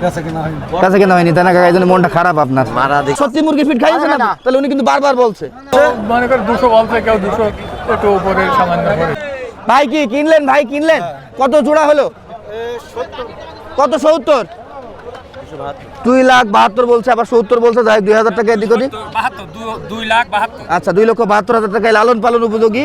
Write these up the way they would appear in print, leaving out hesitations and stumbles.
কাছে কেনা হয়নি তাই না কাকা? এই জন্য মনটা খারাপ আপনার। সত্যি মুরগি ফিট খাইয়েছে না? তাহলে উনি কিন্তু বারবার বলছে। মনে করে 200 বলছে, কেউ 200 একটু উপরে সামান্য করে। ভাই কি কিনলেন? ভাই কিনলেন? কত জোড়া হলো? কত? 70? 2,72,000 বলছে, আবার 70 বলছে। যাই 2,000 টাকা এদিক ওদিক। 2,72,000। আচ্ছা, 2,72,000 টাকায় লালন পালন উপযোগী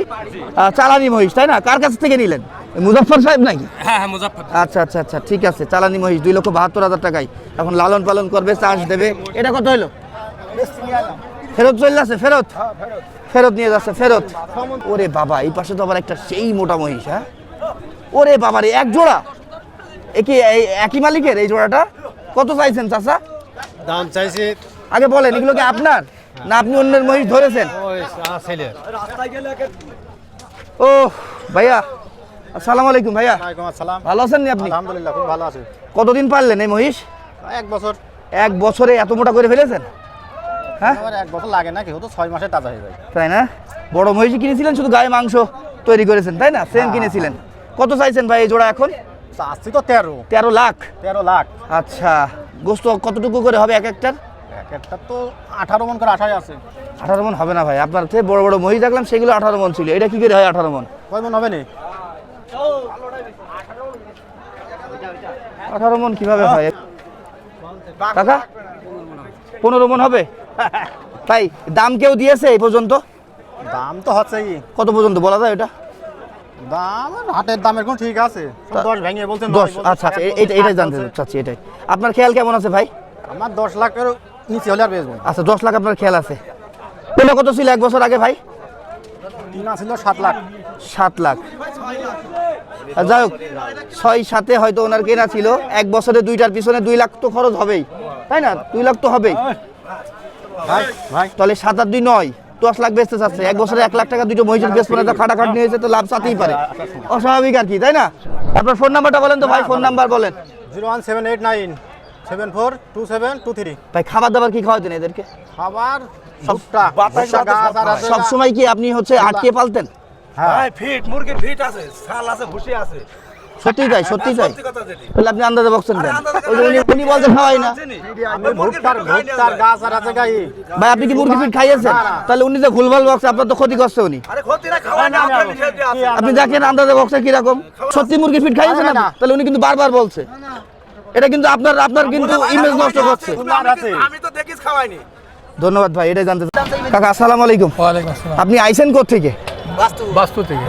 চালানি মহিষ, তাই না? কার কাছ থেকে নিলেন? মুজাফফর সাহেব নাকি? হ্যাঁ হ্যাঁ, মুজাফফর। আচ্ছা আচ্ছা আচ্ছা, ঠিক আছে। চালানি মহিষ 2,72,000 টাকায় এখন লালন পালন করবে, চাষ দেবে। এটা কত হলো? ফেরত চলে যাচ্ছে? ফেরত নিয়ে যাচ্ছে, ফেরত। ওরে বাবা, এই পাশে তো আবার একটা সেই মোটা মহিষ। হ্যাঁ, ওরে বাবা রে, এক জোড়া। একই মালিকের এই জোড়াটা? কত চাইছেন চাচা? দাম চাইছি। আগে বলেন, এগুলো কি আপনার না আপনি অন্যের মহিষ ধরেছেন? ও ভাইয়া, আসসালামু আলাইকুম। ভাইয়া ভালো আছেন নি আপনি? আলহামদুলিল্লাহ, খুব ভালো আছে। কতদিন পারলেন এই মহিষ? 1 বছর। 1 বছরে এত মোটা করে ফেলেছেন? হ্যাঁ, 1 বছর লাগে না, কেউ তো 6 মাসে তাজা হয়ে যায়। তাই না? বড় মহিষ কিনেছিলেন, শুধু গায়ে মাংস তৈরি করেছেন, তাই না? সেম কিনেছিলেন। কত চাইছেন ভাই এই জোড়া এখন? চাচ্ছি তো 13 লাখ। 13 লাখ। আচ্ছা, গোস্ত কতটুকু করে হবে এক একটার? এক একটা তো 18 মন করে আশায় আছে। 18 মন হবে না ভাই, আপনার থেকে বড় বড় মহিষ দেখলাম, সেগুলো 18 মন ছিল। এটা কি করে হয় 18 মন? কয় মন হবে নি? 18 মন কিভাবে হয় কাকা? 15 মন হবে? তাই দাম কেউ দিয়েছে এই পর্যন্ত? দাম তো হচ্ছেই। কত পর্যন্ত বলা যায় এটা? দাম হাটের দামের কোন ঠিক আছে। 10 ভেঙে বলছেন। 10? আচ্ছা আচ্ছা, এটাই জানতে চাচ্ছি, এটাই। আপনার খেয়াল কেমন আছে ভাই? আমার 10 লাখের নিচে হলে আর বেচবো। আচ্ছা, 10 লাখ আপনার খেয়াল আছে। এটা কত ছিল 1 বছর আগে ভাই? কিনা ছিল 7 লাখ। 7 লাখ। যাই হোক, 6-7-এ হয়তো ওনার কেনা ছিল। 1 বছরে দুইটার পিছনে 2 লাখ তো খরচ হবেই, তাই না? 2 লাখ তো হবেই। তাহলে 7 আর 2 9, 10 লাখ বেচতে চাচ্ছে। 1 বছরে 1 লাখ টাকা দুটো মহিষের বেচ করে খাটাখাট নিয়ে এসে তো লাভ চাতেই পারে, অস্বাভাবিক আর কি, তাই না? আপনার ফোন নাম্বারটা বলেন তো ভাই, ফোন নাম্বার বলেন। 01789 742723। ভাই খাবার দাবার কি খাওয়াতেন এদেরকে? খাবার সব সময় কি আপনি হচ্ছে আটকে পালতেন? হ্যাঁ, ফিট মুরগির ফিট আছে, ছাল আছে, ভুসি আছে। সত্যি তাই? সত্যি তাই? সত্যি কথা যেটি। তাহলে আপনি আন্দাজে বকছেন কেন? ওই যে উনি বলতে খাওয়াই না। আমি ভুট্টার গাছ আর আছে গাই। ভাই আপনি কি মুরগি ফিট খাইয়েছেন? তাহলে উনি যে ভুলভাল বকছে, আপনার তো ক্ষতি করছে উনি। আরে ক্ষতি না, খাওয়া না, আপনার নিজেরই আছে। আপনি দেখেন আন্দাজে বকছে কিরকম। সত্যি মুরগি ফিট খাইয়েছেন না? তাহলে উনি কিন্তু বারবার বলছে। এটা কিন্তু আপনার কিন্তু ইমেজ নষ্ট করছে। আমি তো দেখিস খাওয়াইনি। ধন্যবাদ ভাই, এটাই জানতে চাই। কাকা আসসালামু আলাইকুম। ওয়ালাইকুম আসসালাম। আপনি আইছেন কোথা থেকে? বাস্তু থেকে।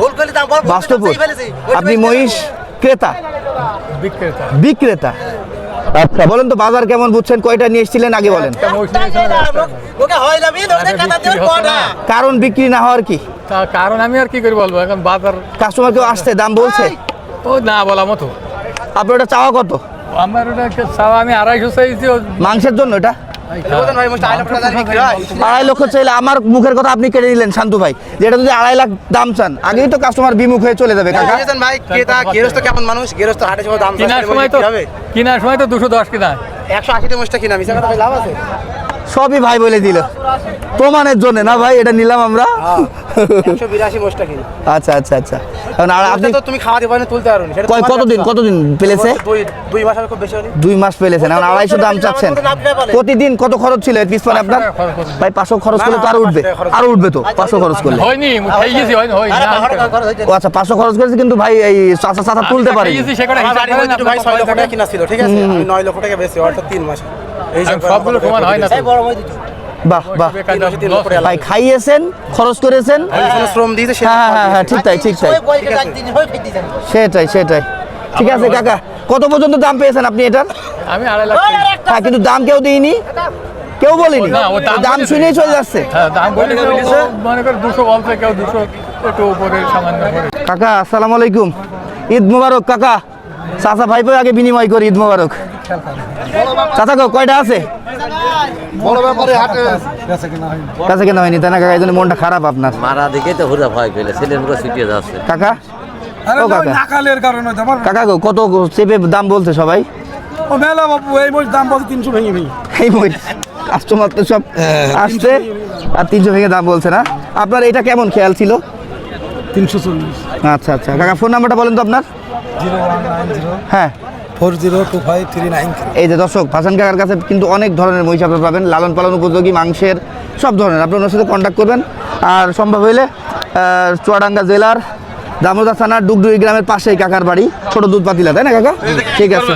বাস্তবপুর। আপনি মহিষ ক্রেতা? বিক্রেতা। বিক্রেতা। আচ্ছা, বলেন তো বাজার কেমন বুঝছেন? কয়টা নিয়ে এসেছিলেন আগে বলেন। কারণ বিক্রি না হওয়ার কি কারণ আমি আর কি করে বলবো, এখন বাজার কাস্টমার কেউ আসছে দাম বলছে? ও না বলা মতো। আপনার ওটা চাওয়া কত? আমার ওটা চাওয়া আমি 250 চাইছি। মাংসের জন্য এটা 2.5 লক্ষ চাইলে আমার মুখের কথা আপনি কেটে দিলেন শান্তু ভাই, যেটা যদি 2.5 লাখ দাম চান, আগেই তো কাস্টমার বিমুখ হয়ে চলে যাবে কাকা। ভাই ক্রেতা গৃহস্থ কেমন মানুষ, গৃহস্থ হাটে সময় দাম কেনার সময় তো 210 কিনা, 180 মোষটা কিনা, মিছা কথা ভাই, লাভ আছে? সবই ভাই বলে দিল প্রমাণের জন্য না ভাই, এটা নিলাম আমরা। 182 মোষটা কিনা। আচ্ছা আচ্ছা আচ্ছা, এখন আর আপনি তো তুমি খাওয়াতে পারো না, তুলতে পারো না। কতদিন পেলেছে? 2 মাস খুব বেশি হয়নি। 2 মাস পেলেছেন, এখন 250 দাম চাচ্ছেন। প্রতিদিন কত খরচ ছিল এর পিছনে আপনার? ভাই 500 খরচ করলে তো আরো উঠবে তো। 500 খরচ করলে হয়নি, খাই গেছি, হয়নি হয় না। ও আচ্ছা, 500 খরচ করেছে, কিন্তু ভাই এই চাচা তুলতে পারে। ভাই 6 লক্ষ টাকা কিনা ছিল, ঠিক আছে? আমি 9 লক্ষ টাকা বেশি, অর্থাৎ 3 মাস। এই সবগুলো সমান হয় না। বাহ বাহ, ভাই খাইয়েছেন, খরচ করেছেন, শ্রম দিয়েছে। হ্যাঁ ঠিক তাই সেটাই। ঠিক আছে কাকা, কত পর্যন্ত দাম পেয়েছেন আপনি এটার? আমি 2.5 লাখ। হ্যাঁ, কিন্তু দাম কেউ দিইনি, কেউ বলেনি, না, ও দাম শুনেই চলে যাচ্ছে। হ্যাঁ, দাম বলে মনে করে 200 বলছে, কেউ 200 একটু উপরে সামান্য করে। কাকা আসসালামু আলাইকুম, ঈদ মোবারক। কাকা চাচা ভাইপো আগে বিনিময় করি, ঈদ মোবারক। চাচা গো কয়টা আছে? কাছে কেনা হয়নি তাই না কাকা? এই জন্য মনটা খারাপ আপনার। মারা দিকে তো হুরা ভয় পেলে ছেলের মুখে ছুটিয়ে যাচ্ছে। কাকা ও কাকা, নাকালের কারণে কাকা গো কত চেপে দাম বলছে সবাই? ও মেলা বাবু, এই মোষ দাম বলছে 300 ভেঙে। এই মই কাস্টমার তো সব আসছে আর 300 ভেঙে দাম বলছে না? আপনার এটা কেমন খেয়াল ছিল? 340। আচ্ছা আচ্ছা কাকা, ফোন নাম্বারটা বলেন তো আপনার। 0190 হ্যাঁ 402539 এই যে দর্শক ভাসান কাকার কাছে কিন্তু অনেক ধরনের মহিষ আপনারা পাবেন, লালন পালন উপযোগী মাংসের সব ধরনের। আপনি ওনার সাথে কন্ট্যাক্ট করবেন, আর সম্ভব হইলে চুয়াডাঙ্গা জেলার দামোদর থানার ডুগডুগি গ্রামের পাশেই কাকার বাড়ি, ছোট দুধ পাতিলা, তাই না কাকা? ঠিক আছে।